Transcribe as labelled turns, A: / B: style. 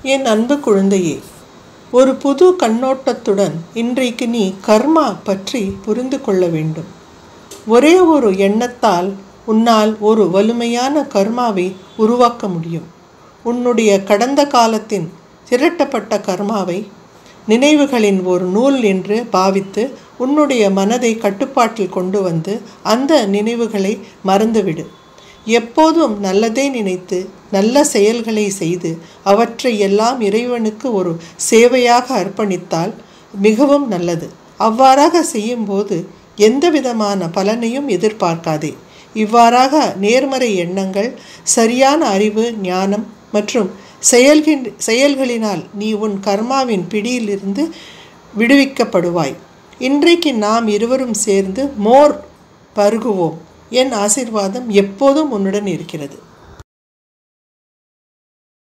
A: என் அன்பு குழந்தையே, ஒரு புது கண்ணோட்டத்துடன் இன்றைக்கு நீ கர்மா பற்றி புரிந்து கொள்ள வேண்டும். ஒரே ஒரு எண்ணத்தால் உன்னால் ஒரு வலிமையான கர்மாவை உருவாக்க முடியும். உன்னுடைய கடந்த காலத்தின் திரட்டப்பட்ட கர்மாவை நினைவுகளின் ஒரு நூல் என்று பாவித்து உன்னுடைய மனதை கட்டுப்பாட்டில் கொண்டு வந்து அந்த நினைவுகளை மறந்துவிடு. எப்போதும் நல்லதை நினைத்து நல்ல செயல்களை செய்து அவற்றை எல்லாம் இறைவனுக்கு ஒரு சேவையாக அர்ப்பணித்தால் மிகவும் நல்லது. அவ்வாறாக செய்யும்போது எந்த விதமான பலனையும் எதிர்பார்க்காதே. இவ்வாறாக நேர்மறை எண்ணங்கள், சரியான அறிவு, ஞானம் மற்றும் செயல்களினால் நீ உன் கர்மாவின் பிடியிலிருந்து விடுவிக்கப்படுவாய். இன்றைக்கு நாம் இருவரும் சேர்ந்து மோர் பருகுவோம். என் ஆசீர்வாதம் எப்போதும் உன்னுடன் இருக்கிறது.